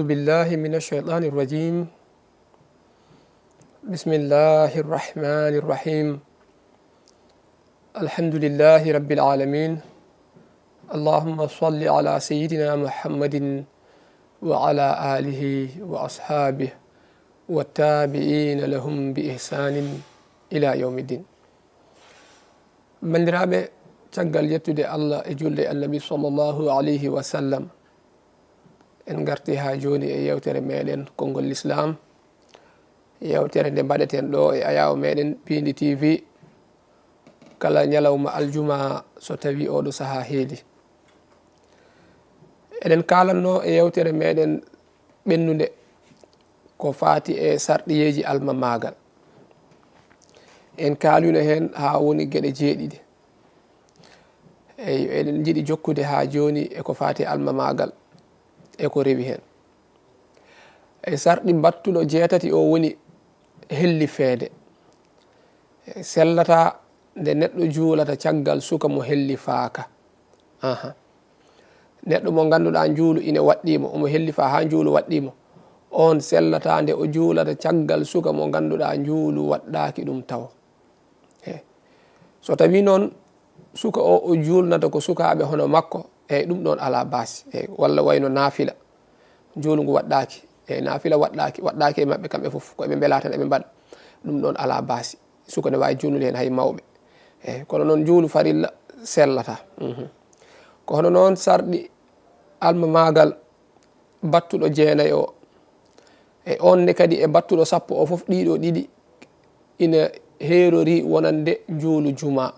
بالله من الشيطان الرجيم. بسم الله الرحمن الرحيم. الحمد لله رب العالمين. اللهم صل على سيدنا محمد وعلى آله وأصحابه والتابعين لهم بإحسان إلى يوم الدين. bandiraɓe, caggal yettude allah e julde annabi sallllahu alayhi wa sallam, en garti ha joni e yewtere meɗen konngol l'islam, yewtere nde mbaɗeten ɗo e ayawo meɗen Pindi TV kala ñalawma aljuma so tawi oɗo saaha heedi. eɗen kalanno e yewtere meɗen ɓennude ko fati e sarɗiyeji alma magal. en kalino hen ha woni gueɗe jeeɗiɗi. eyi eɗen jiiɗi jokkude ha joni eko fati alma magal eko rewi hen. e sarɗi battuɗo jeetati o woni helli feede. sellata nde neɗɗo juulata caggal suka mo helli faaka. neɗɗo mo ganduɗa juulu ine waɗɗimo, omo helli fa ha juulu waɗɗimo, on sellata nde o juulata caggal suka mo ganduɗa juulu waɗɗaki ɗum taw. so tawi noon suka o julnata ko sukaɓe hono makko, eyyi ɗum ɗon ala basi. walla wayno naafila juulu ngu waɗɗaki, naafila waɗɗaki e mabɓe kamɓe foof, koɓe beela tan eɓe mbaɗa ɗum ɗon ala basi. suka ne wawi julnude hen hay mawɓe. kono noon juulu farilla sellata. ko hono noon sarɗi alma magal battuɗo jeenayi o, e on ne kadi e battuɗo sappo o foof, ɗiɗo ɗiɗi ina heerori wonande juulu juma.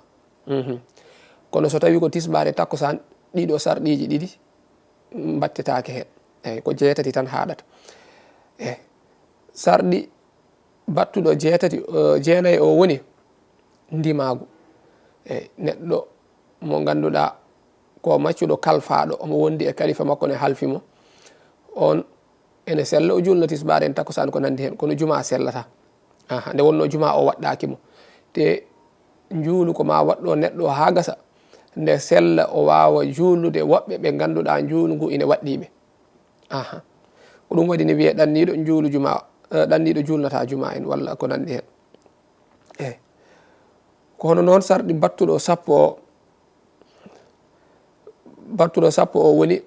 kono so tawi ko tisbare takkosan, ɗiɗo sarɗiji ɗiɗi battetake hen. eyyi ko jeetati tan haɗata. sarɗi battuɗo jeetati jeenayi o woni ndimagu. neɗɗo mo ganduɗa ko maccuɗo kalfaɗo, omo wondi e kalifa makko ne halfimo, on ene sella o julno tisbare en takkosan ko nandi hen, kono juma sellata. nde wonno juma o waɗɗakimo, te juulu ko ma waɗɗo neɗɗo ha gasa, nde sella o wawa juulude woɓɓe ɓe ganduɗa juulu ngu ine waɗɗiɓe. ko ɗum waɗi ne wiye ɗanniɗo juulu juma, ɗanniɗo julnata juma en walla ko nandi hen. ko hono noon sarɗi battuɗo sappo o woni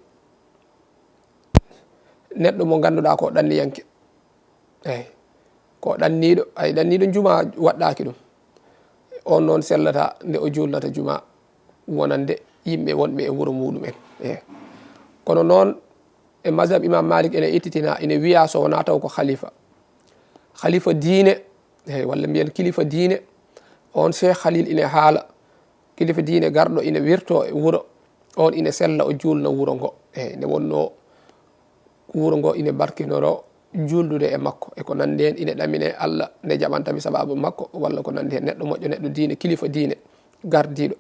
neɗɗo mo ganduɗa ko ɗanniyanke. ko ɗanniɗo, ay ɗanniɗo juma waɗɗaki ɗum, on noon sellata nde o julnata juma wonande yimɓe wonɓe e wuuro muɗumen. kono noon e mazhab imam Malik ene ittitina, ene wiya so wona taw ko khalifa diine, walla mbiyen kilifa diine, on Cheikh Khalil ine haala, kilifa diine garɗo ine wirto e wuuro on, ine sella o julna wuuro ngo. nde wonno wuuro ngo ine barkinoro juldude e makko, e ko nandi hen. ine ɗamine Allah nde jaɓantami sababu makko, walla ko nandi hen. neɗɗo moƴƴo, neɗɗo diine, kilifa diine gardiɗo.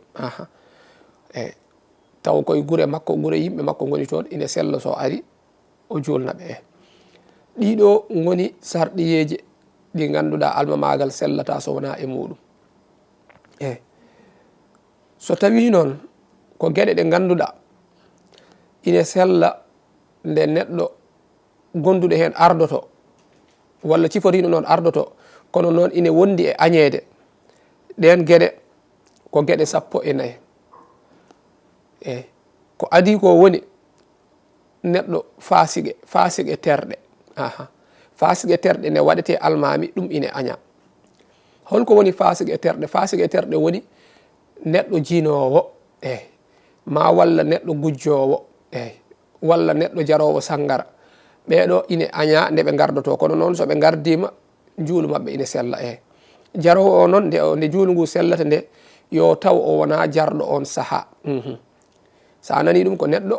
taw koye guure makko, guure yimɓe makko goni toon, ine sella so ari o julnaɓe. ɗiɗo goni sarɗiyeje ɗi ganduɗa alma magal sellata so wona e muɗum. so tawi noon ko gueɗe ɗe ganduɗa ine sella nde neɗɗo gonduɗo hen ardoto, walla ciforino noon ardoto, kono noon ine wondi e añede, ɗen gueɗe ko gueɗe 14. ko adi ko woni neɗɗo fasigue terɗe. fasigue terɗe ne waɗete almami, ɗum ine aña. holko woni fasigue terɗe? fasigue terɗe woni neɗɗo jinowo, ma walla neɗɗo gujjowo, walla neɗɗo jarowo sangara. ɓeɗo ine aña nde ɓe gardoto, kono noon so ɓe gardima juulu mabɓe ine sella. jarowo o noon nde juulu ngu sellata nde, yo taw o wona jarɗo on saaha. sa nani ɗum ko neɗɗo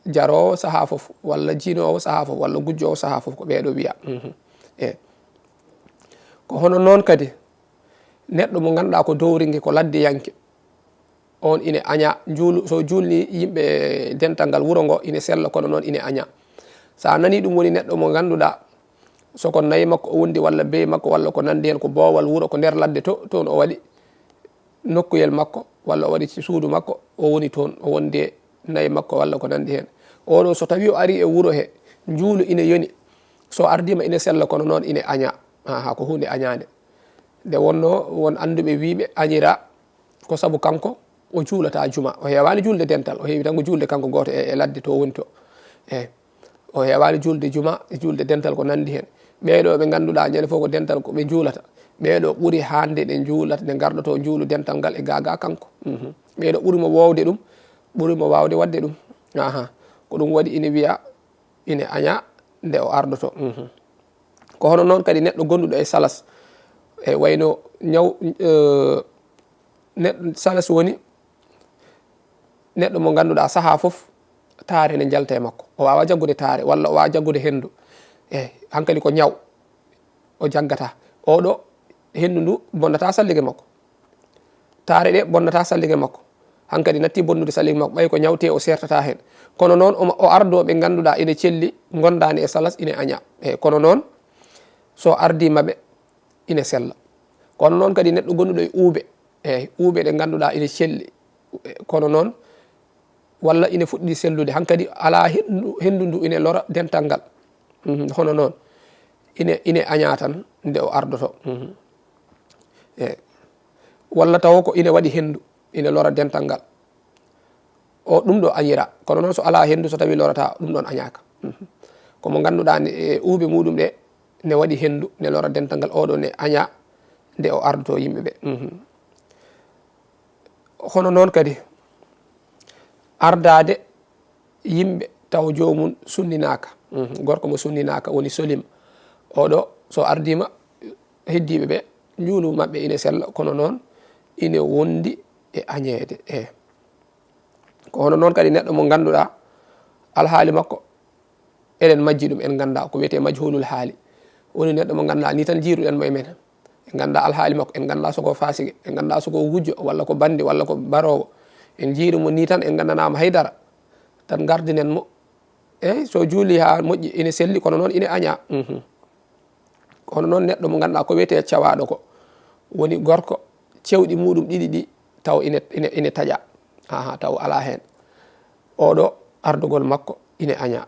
jarowo saaha foof, walla jinowo saaha foof, walla gujjowo saaha foof, ko ɓeɗo wiya. ko hono noon kadi neɗɗo mo ganduɗa ko dowringue, ko laddiyanke, on ine aña juulu. so julni yimɓe dental ngal wuuro ngo, ine sella, kono noon ine aña. sa nani ɗum woni neɗɗo mo ganduɗa soko nayi makko o wondi, walla beyi makko, walla ko nandi hen, ko boowal wuuro, ko nder ladde toon o waɗi nokkuyel makko, walla o waɗi suudu makko, o woni toon, o wondi nayi makko, walla ko nandi hen. oɗo so tawi o ari e wuuro he, juulu ine yoni so ardima ine sella kono noon ine aña ko hunde añade nde wonno won anduɓe wiɓe añira ko saabu kanko o juulata juma o hewani julde dental o heewi tan ko julde kanko goto e ladde to woni to o hewani julde juma julde dental ko nandi hen ɓeɗo ɓe ganduɗa ñande fof ko dental ko ɓe juulata ɓeɗo ɓuuri hande ɗe juulata nde garɗoto juulu dental ngal e gaga kanko ɓeɗo ɓuurimo wowde ɗum ɓuurimo wawde wadde ɗum ko ɗum waɗi ine wiya ine aña nde o ardoto ko hono noon kadi neɗɗo gonduɗo e salas e wayno ñaw neɗɗo salas woni neɗɗo mo ganduɗa saaha foof taare ne jalta e makko o wawa jaggude taare walla o wawa jaggude hendu hankkadi ko ñaw o jaggata oɗo hendu ndu bonnata salligue makko taare ɗe bonnata salligue makko hankkadi natti bonnude salligue makko ɓay ko ñawte o sertata hen kono noon o ardoɓe ganduɗa ene celli gondani e salas ine aña kono noon so ardimaɓe ine sella kono noon kadi neɗɗo gonduɗo e uuɓe uuɓe ɗe ganduɗa ine celli kono noon walla ine fuɗɗi sellude hankkadi ala hendu ndu ine lora dental ngal hono noon ine aña tan nde o ardoto walla taw ko ine waɗi hendu ine lora dental ngal o ɗum ɗo añira kono noon so ala hendu so tawi lorata ɗum ɗon añaka komo ganduɗa e uuɓe muɗum ɗe ne waɗi hendu ne lora dental ngal oɗo ne aña nde o ardoto yimɓeɓe hono noon kadi ardade yimɓe taw jomum sunninaka gorko mo sunninaka woni solima oɗo so ardima heddiɓeɓe juulu mabɓe ine sella kono noon ine wondi e añede ko hono noon kadi neɗɗo mo ganduɗa alhaali makko eɗen majji ɗum en ganda ko wiyete majhulul haali woni neɗɗo mo ganduɗa ni tan jiruɗen mo e men en ganda alhaali makko en ganda soko fasige en ganda soko gujjo walla ko bandi walla ko barowo en jiirumo ni tan en gandanama haydara tan gardinen mo so juuli ha moƴƴi ine selli kono noon ine aña kono noon neɗɗo mo ganduɗa ko wiyete cawaɗo ko woni gorko cewɗi muɗum ɗiɗi ɗi taw ine taƴa taw ala hen oɗo ardugol makko ine aña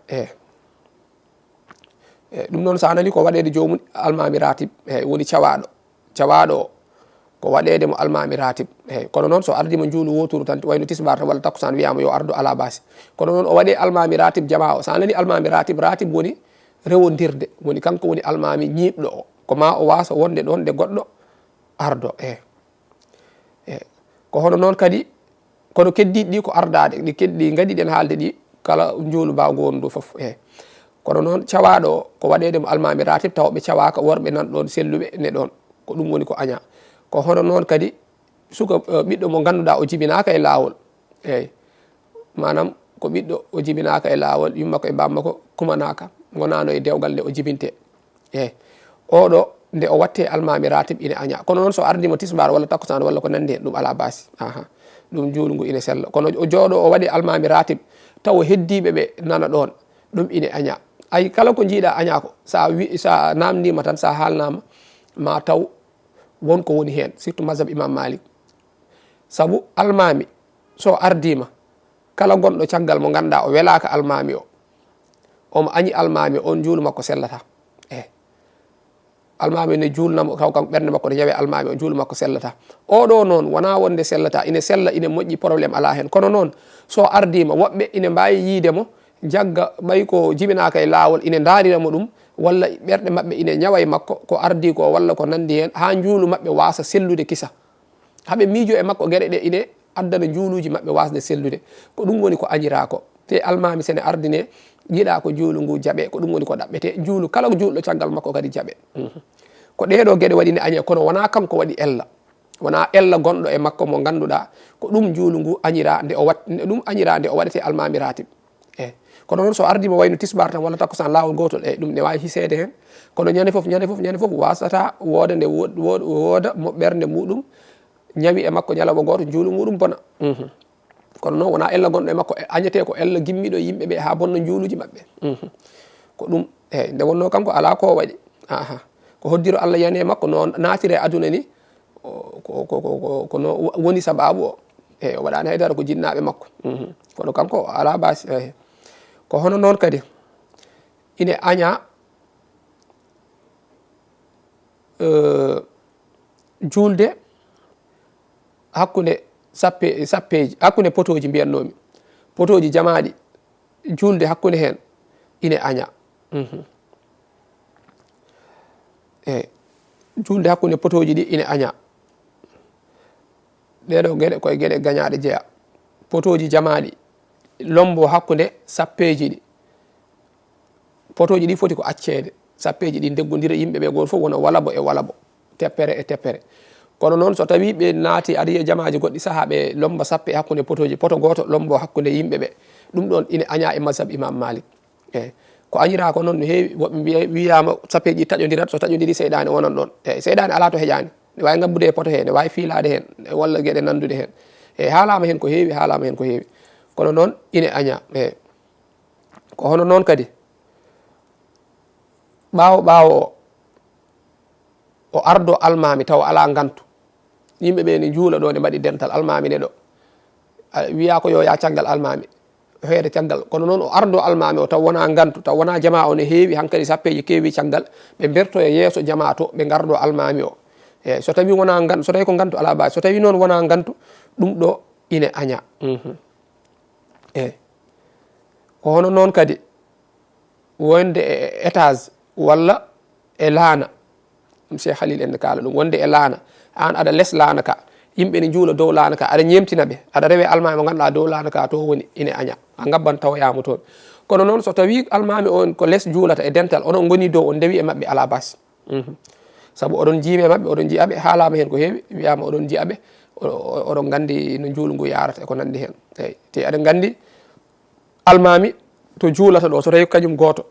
ɗum noon sa nani ko waɗede jomum almami ratib woni cawaɗo o ko waɗede mo almami ratib kono noon so ardima juulu woturu tan wayno tisbar tan walla takkusan wiyama yo ardu ala basi kono noon o waɗe almami ratib jama o sa nani almami ratib woni rewodirde woni kanko woni almami ñiɓɗo o ko ma o wasa wonde ɗon nde goɗɗo ardo ko hono noon kadi kono keddiɗi ɗi ko ardade ɗi keddi gadi ɗen haalde ɗi kala juulu mbawgo wondu foof kono noon cawaɗo o ko waɗede mo almami ratib taw ɓe cawaka worɓe nan ɗon selluɓe ne ɗon ko ɗum woni ko aña ko hono noon kadi suka ɓiɗɗo mo ganduɗa o jibinaka e lawol manam ko ɓiɗɗo o jibinaka e lawol yummako e bammako kumanaka gonano e dewgal nde o jibinte oɗo nde o watte almami ratib ine aña kono noon so ardima tisbar walla takkusan walla ko nandi hen ɗum ala basi ɗum juulu ngu ine sella kono o jooɗo o waɗi almami ratib taw heddiɓeɓe nana ɗon ɗum ine aña ay kala ko jiiɗa aña ko sa namdima tan sa haalnama ma taw wonko woni hen surtout mazhab imam malik saabu almami so ardima kala gonɗo caggal mo ganduɗa o welaka almami o omo añi almami on juulu makko sellata almami ne julnamo taw kanko ɓerde makko ne yawe almami o juulu makko sellata oɗo noon wona wonde sellata ine sella ine moƴƴi probléme ala hen kono noon so ardima woɓɓe ine mbawi yiidemo jagga ɓay ko jibinaka e lawol ine dariramo ɗum walla ɓerɗe mabɓe ine ñawa e makko ko ardi ko walla ko nandi hen ha juulu mabɓe wasa sellude kisa haɓe miijo e makko gueɗe ɗe ine addana juuluji mabɓe wasde sellude ko ɗum woni ko añira ko te almami sene ardine yiiɗa ko juulu ngu jaaɓe ko ɗum woni ko ɗaɓɓete juulu kala ko juulɗo caggal makko kadi jaaɓe ko ɗeɗo gueɗe waɗi ne añe kono wona kanko waɗi ella wona ella gonɗo e makko mo ganduɗa ko ɗum juulu ngu añira nde o wat ɗum añira nde o waɗete almami ratib kono noon so ardima wayno tisbar tan walla takkusan lawol gotol ɗum ne wawi hisede hen kono ñande foof wasata wooda nde wooda mo ɓerde muɗum ñawi e makko ñalawma goto juulu muɗum bona kono noon wona ella gonɗo e makko añete ko ella gimmiɗo yimɓeɓe ha bonna juuluji mabɓe ko ɗum nde wonno kanko ala ko waɗi ko hoddiro Allah yani e makko no natire aduna ni ko no woni sababu o o waɗani haydara ko jinnaɓe makko kono kanko ala basi ko hono noon kadi ine aña julde hakkunde sappeji hakkunde potoji mbiyannomi potoji jamaɗi julde hakkunde hen ine aña julde hakkunde potoji ɗi ine aña ɗeɗo gueɗe koye gueɗe gañaɗe jeeya potoji jamaɗi lombo hakkunde sappeji ɗi potoji ɗi foti ko accede sappeji ɗi deggodira yimɓeɓe goto fof wona walabo e walabo teppere e teppere kono noon so tawi ɓe naati aɗa yiya jamaji goɗɗi saaha ɓe lomba sappe e hakkude potoji poto goto lombo hakkude yimɓeɓe ɗum ɗon ine aña e mazhab imam malik ko añira ko noon no heewi woɓɓe wiyama sappeji taƴodirat so taƴodiri seyɗane wonan ɗon seyɗane ala to heƴani ne wawi gabbude e poto he ne wawi fiilade hen walla gueɗe nandude hen haalama hen ko heewi haalama hen ko heewi kono noon ine aña ko hono noon kadi ɓawo o ardo almami taw ala gantu yimɓeɓe ne juula ɗo ne mbaɗi dental almami ne ɗo wiya ko yo ya caggal almami heede caggal kono noon o ardo almami o taw wona gantu taw wona jama o ne heewi hankkadi sappeji keewi caggal ɓe berto e yeeso jama to ɓe gardo almami o so tawi wona gantu so tawi ko gantu ala basi so tawi noon wona gantu ɗum ɗo ine aña ko hono noon kadi wonde e étage walla e laana ɗum cheikh halil en kala ɗum wonde e laana an aɗa less laana ka yimɓe ne juula dow laana ka aɗa ñemtina ɓe aɗa rewe almami mo ganduɗa dow laana ka to woni ine aña a gabban tawoyama toon kono noon so tawi almami on ko less juulata e dental onon goni dow on dewi e mabɓe ala basi saabu oɗon jiime mabɓe oɗon jiyaɓe haalama hen ko heewi wiyama oɗon jiyaɓe oɗon gandi no juulu ngu yarata e ko nandi hen eyyi te aɗa gandi almami to juulata ɗo so tawi kañum goto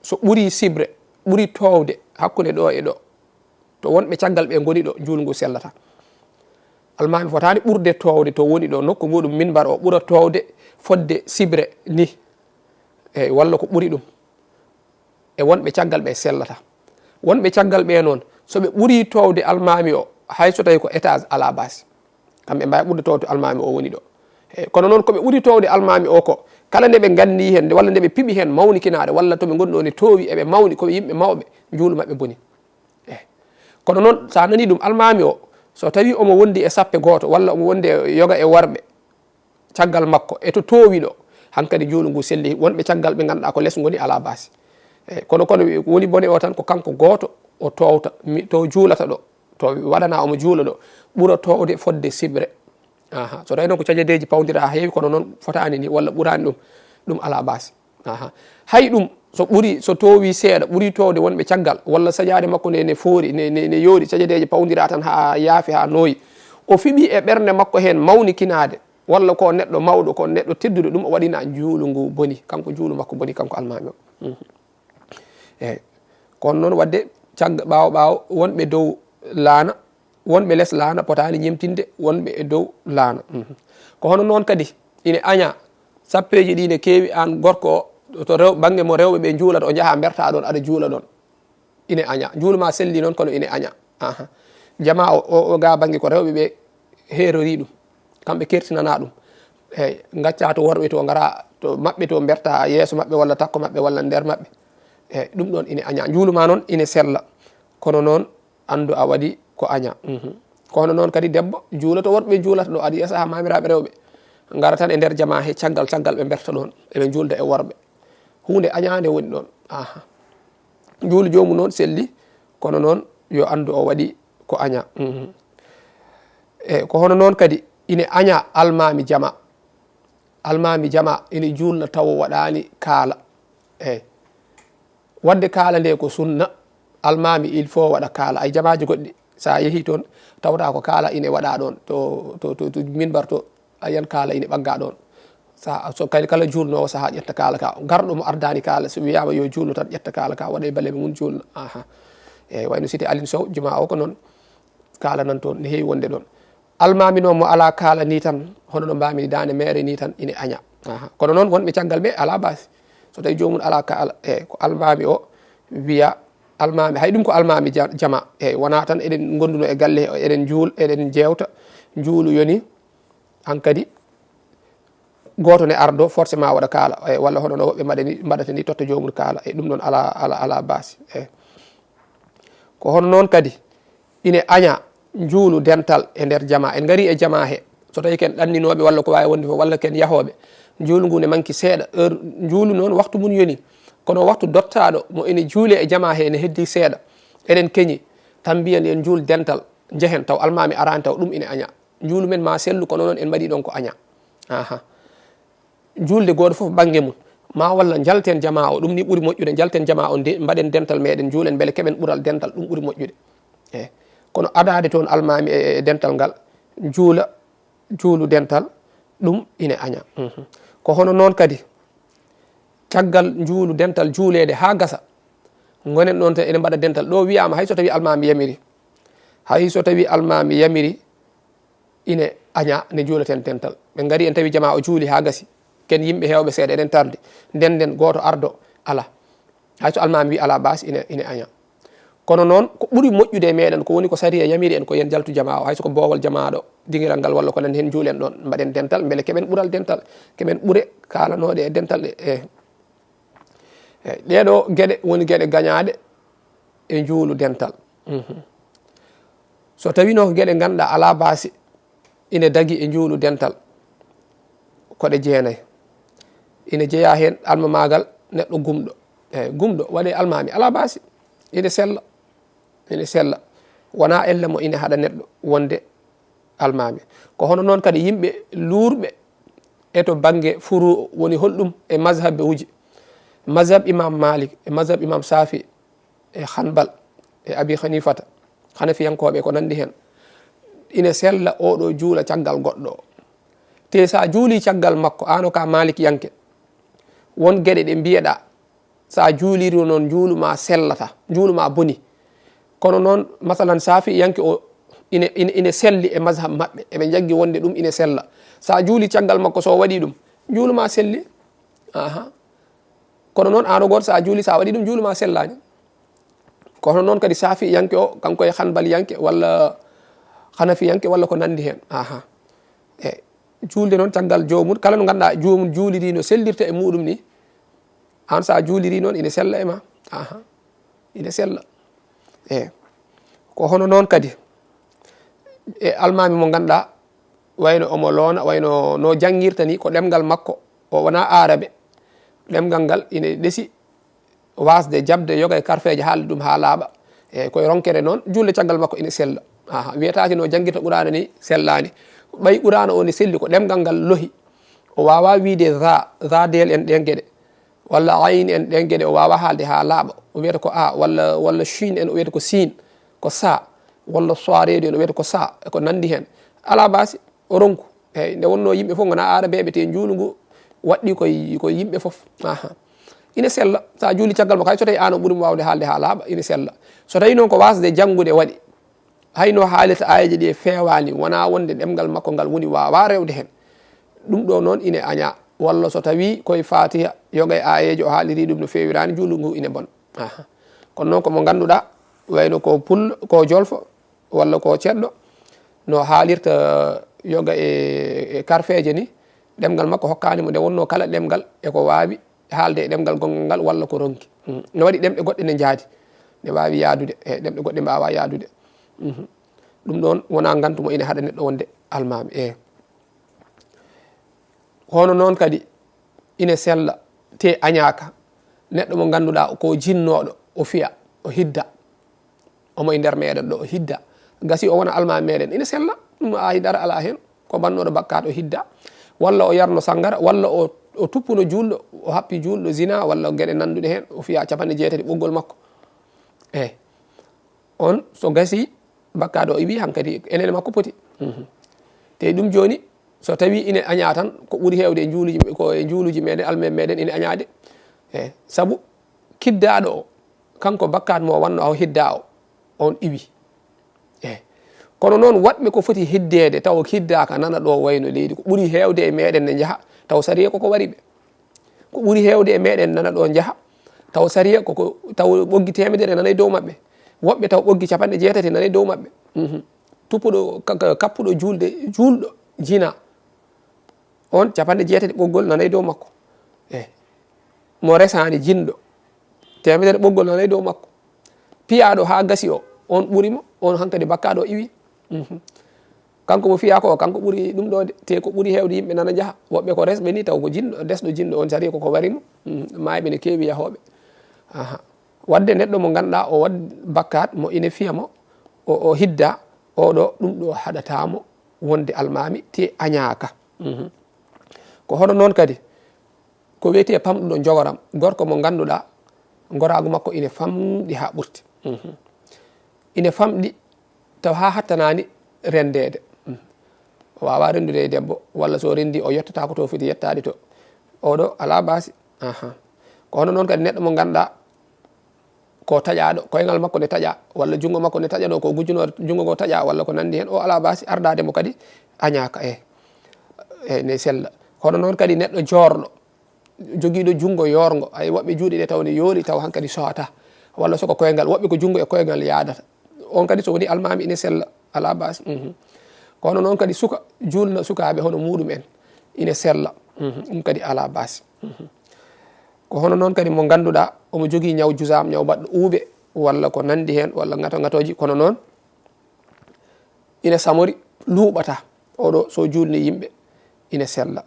so ɓuuri sibre ɓuuri towde hakkude ɗo e ɗo to wonɓe caggal ɓe goni ɗo juulngu sellata almami fotani ɓurde towde to woni ɗo nokku muɗum minbar o ɓuura towde fodde sibre ni eyyi walla ko ɓuuri ɗum e wonɓe caggal ɓe sellata wonɓe caggal ɓe noon soɓe ɓuuri towde almami o hay so tawi ko étage ala basi kamɓe mbawi ɓurde towde almami o woni ɗo eyyi kono noon koɓe ɓuuri towde almami o ko kala nde ɓe ganni hen walla nde ɓe piiɓi hen mawnikinade walla toɓe gonɗo ne towi eɓe mawni koɓe yimɓe mawɓe juulu mabɓe boni kono noon sa nani ɗum almami o so tawi omo wondi e sappe goto walla omo wondi e yoga e worɓe caggal makko e to towi ɗo hankkadi juulu ngu selli wonɓe caggal ɓe ganduɗa ko less goni ala basi kono woni bone o tan ko kanko goto o towta to juulata ɗo to waɗana omo juula ɗo ɓuura towde fodde sibre so tawi noon ko cajadeji pawdira ha heewi kono noon fotani ni walla ɓurani ɗum ala basi hay ɗum so ɓuuri so towi seeɗa ɓuuri towde wonɓe caggal walla saƴade makko ne foori ne yooɗi cajadeji pawdira tan ha yaafi ha nooyi o fiɓi e ɓernde makko hen mawnikinade walla ko neɗɗo mawɗo ko neɗɗo tedduɗo ɗum o waɗina juulu ngu boni kanko juulu makko boni kanko almami o eyyi kono noon wadde cagga ɓawo wonɓe dow laana wonɓe less laana potani ñemtinde wonɓe e dow laana ko hono noon kadi ine aña sappeji ɗi ne keewi an gorko o to banggue mo rewɓe ɓe juulata o jaaha berta ɗon aɗa juula ɗon ine aña juuluma selli noon kono ine aña jama o ga banggue ko rewɓe ɓe heerori ɗum kamɓe kertinana ɗum eyyi gacca to worɓe to gara to mabɓe to berta yeeso mabɓe walla takko mabɓe walla nder mabɓe eyyi ɗum ɗon ine aña juuluma noon ine sella kono noon andu a waɗi ko aña ko hono noon kadi debbo juula to worɓe juulata ɗo aɗa yiya saaha mamiraɓe rewɓe gara tan e nder jama he caggal ɓe berta ɗon eɓe julda e worɓe hunde añade woni ɗon juulu jomum noon selli kono noon yo andu o waɗi ko aña ko hono noon kadi ine aña almami jama ine julna taw waɗani kaala eyyi wadde kaala nde ko sunna almami il faut waɗa kaala ay jamaji goɗɗi sa yeehi toon tawta ko kaala ine waɗa ɗon to minbar to ayan kaala ine ɓagga ɗon so kala julnowo saaha ƴetta kaala ka garɗo mo ardani kaala so wiyama yo julno tan ƴetta kaala ka waɗa e balle mum julno eyyi wayno cité Aline Sow juma o ko noon kaala nan toon ne heewi wonde ɗon almami noon mo ala kaala ni tan hono no mbami dane mere ni tan ine aña kono noon wonɓe caggal ɓe ala basi so tawi jomum ala kaala eyyi ko almami o wiya almami hay ɗum ko almami jama eyyi wona tan eɗen gonduno e galle eɗen juul eɗen jewta juulu yoni hankkadi goto ne ardo forcément waɗa kaala walla hono no woɓɓe mbaɗata ni totta jomum kaala ɗum ɗon ala basi ko hono noon kadi ine aña juulu dental e nder jama en gari e jama he so tawi ken ɗanninoɓe walla ko wawi wonde fof walla ken yahoɓe juulu ngu ne manki seeɗa heure juulu noon waktu mum yoni kono waktu dottaɗo mo ene juule e jama he ne heddi seeɗa eɗen keñi tan mbiyen en juul dental jehen taw almami arani taw ɗum ine aña juulu men ma sellu kono noon en mbaɗi ɗon ko aña julde goto foof banggue mum ma walla jalten jama o ɗum ni ɓuuri moƴƴude jalten jama o mbaɗen dental meɗen juulen beele keɓen ɓuural dental ɗum ɓuuri moƴƴude kono adade toon almami e dental ngal juulu dental ɗum ine aña ko hono noon kadi caggal juulu dental juulede ha gasa gonen ɗon tan ene mbaɗa dental ɗo wiyama hay so tawi almami yamiri ine aña ne juulaten dental ɓe gari en tawi jama o juuli ha gasi ken yimɓe hewɓe seeɗa eɗen tarde nden goto ardo ala hay so almami wi ala basi ine aña kono noon ko ɓuuri moƴƴude e meɗen ko woni ko sariya yamiri en ko yen jaltu jama o hayso ko bowal jamaɗo dingiral ngal walla ko nan hen juulen ɗon mbaɗen dental beele keɓen ɓuural dental keɓen ɓuure kalanoɗe e dental ɗeɗo gueɗe woni gueɗe gañaɗe e juulu dental so tawino ko gueɗe ganduɗa ala basi ine dagui e juulu dental koɗe jeenayi ine jeeya hen alma magal neɗɗo gumɗo waɗe almami ala basi ine sella wona elle mo ine haɗa neɗɗo wonde almami ko hono noon kadi yimɓe luurɓe eto banggue furu woni holɗum e mazhabe uji mazhab imam malik e mazhab imam safi e hanbal e abi hanifata hanafiyankoɓe ko nandi hen ine sella oɗo juula caggal goɗɗo te sa juuli caggal makko ano ka malik yanke won gueɗe ɗe mbiyeɗa sa juuliri noon juuluma sellata juuluma boni kono noon masalan safi yanke o ine selli e mazhab mabɓe eɓe jaggi wonde ɗum ine sella sa juuli caggal makko so waɗi ɗum juuluma selli kono noon ano goto sa juuli sa waɗi ɗum juuluma sellani kono noon kadi safi yanke o kanko e hanbal yanke walla hanafi yanke walla ko nandi hen julde noon caggal jomum kala no ganduɗa jomum juuliri no sellirta e muɗum ni an sa juuliri noon ine sella e ma ine sella ko hono noon kadi e almami mo ganduɗa wayno omo loona wayno no jangirta ni ko ɗemgal makko o wona arabe ɗemgal ngal ine ɗeesi wasde jabde yoga e karfeje haalde ɗum ha laaɓa koye ronkere noon julle caggal makko ine sella wiyetake no jangguirta qur'ana ni sellani ɓay qur'ana o ne selli ko ɗemgal ngal lohi o wawa wiide za del en ɗen gueɗe walla ayn en ɗen gueɗe o wawa haalde ha laaɓa o wiyata ko a walla chine en o wiyata ko sin ko sa walla soiredu en o wiyata ko sa ko nandi hen ala basi o ronku eyyi nde wonno yimɓe foof gona arabeɓe te juulu ngu waɗɗi koye yimɓe foof ine sella sa juuli caggal makko hay so tawi an o ɓuurimo wawde haalde ha laaɓa ine sella so tawi noon ko wasde janggude waɗi hayno haalita ayeji ɗi e fewani wona wonde ɗemgal makko ngal woni wawa rewde hen ɗum ɗo noon ine aña walla so tawi koye fatiha yoga e ayeji o haaliri ɗum no fewirani juulu ngu ine bon kono noon komo ganduɗa wayno ko pullo ko jolfo walla ko ceɗɗo no haalirta yoga e karfeje ni ɗemgal makko hokkanimo nde wonno kala ɗemgal eko wawi haalde e ɗemgal gongal ngal walla ko ronki ne waɗi ɗemɗe goɗɗe ne jaadi ne wawi yadude e ɗemɗe goɗɗe mbawa yadude ɗum ɗon wona gantumo ine haɗa neɗɗo wonde almami hono noon kadi ine sella te añaka neɗɗo mo ganduɗa ko jinnoɗo o fiya o hidda omo e nder meɗen ɗo o hidda gasi o wona almami meɗen ine sella ɗum a hidara ala hen ko bannoɗo bakkat o hidda walla o yarno sangara walla o tuppuno julɗo o happi julɗo zina walla gueɗe nanduɗe hen o fiya 90 ɓoggol makko on so gasi bakkaɗo o wi hankkadi enene makko poti te ɗum joni so tawi ine aña tan ko ɓuuri hewde e juuluji ko e juuluji meɗen almen meɗen ine añade saabu kiddaɗo o kanko bakkat mo wanno aw hidda o on iwi kono noon waɗɓe ko foti hiddede taw hiddaka nana ɗo wayno leydi ko ɓuuri hewde e meɗen ne jaaha taw sariya koko wari ɓe ko ɓuuri hewde e meɗen nana ɗo jaaha taw sariya koko taw ɓoggi temedere nanayi dow mabɓe woɓɓe taw ɓoggi 80 nanayi dow mabɓe tuppuɗo kappuɗo julɗo jina on capanɗe jeetati ɓoggol nanayi dow makko mo resani jinɗo temedere ɓoggol nanayi dow makko piyaɗo ha gasi o on ɓurimo on hankkadi bakkaɗo o iwi kanko mo fiya ko kanko ɓuuri ɗum ɗo te ko ɓuuri hewde yimɓe nana jaaha woɓɓe ko resɓe ni taw ko jinɗo desɗo jinɗo on sari koko warimo mayɓe ne kewi yahoɓe wadde neɗɗo mo ganduɗa o wad bakkat mo ine fiyamo o hidda oɗo ɗum ɗo haɗatamo wonde almami te añaka ko hono noon kadi ko wiyete pamɗuɗo jogoram gorko mo ganduɗa goragu makko ine famɗi ha ɓurti ine famɗi taw ha hattanani rendede o wawa rendude e debbo walla so rendi o yettata ko to foti yettade to oɗo ala basi ko hono noon kadi neɗɗo mo ganduɗa ko taƴaɗo koyngal makko ne taƴa walla jungo makko ne taƴano ko gujjunore jungo go taƴa walla ko nandi hen o ala basi ardade mo kadi añaka ne sella hono noon kadi neɗɗo jorɗo joguiɗo jungo yorgo ay woɓɓe juuɗe ɗe taw ne yoori taw hankkadi sohata walla soko koyngal woɓɓe ko jungo e koyngal yadata on kadi so woni almami ine sella ala basi ko hono noon kadi suka julna sukaɓe hono muɗum en ine sella ɗum kadi ala basi ko hono noon kadi mo ganduɗa omo jogui ñaw jusam ñaw baɗɗo uuɓe walla ko nandi hen walla ngatoji kono noon ine samori luuɓata oɗo so julni yimɓe ine sella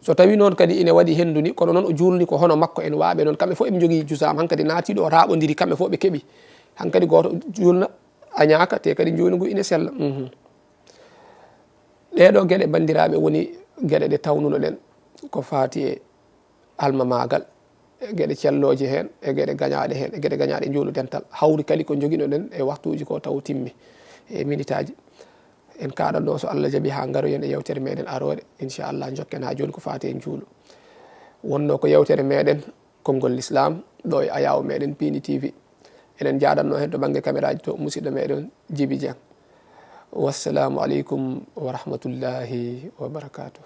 so tawi noon kadi ine waɗi henduni kono noon o julni ko hono makko en waɓe noon kamɓe fof eɓe jogui jusam hankkadi naatiɗo o raɓodiri kamɓe fof ɓe keeɓi hankkadi goto julna a ñaaka te kadi joni ngu ine sella ɗeɗo gueɗe bandiraɓe woni gueɗe ɗe tawnuno ɗen ko fati e alma magal e gueɗe celloje hen e gueɗe gañaɗe hen e gueɗe gañaɗe juulu dental hawri kadi ko joguino ɗen e waktuji ko taw timmi e minute aji en kaɗanno so Allah jaaɓi ha garoyen e yewtere meɗen arore inchallah jokken ha joni ko fati e juulu wonno ko yewtere meɗen konngol l'islam ɗo e ayaw meɗen Pini TV enen jaɗanno hen to banggue caméraji to musidɗo meɗen Djiby Dieng wassalamu aleykum wa rahmatullahi wa barakatuh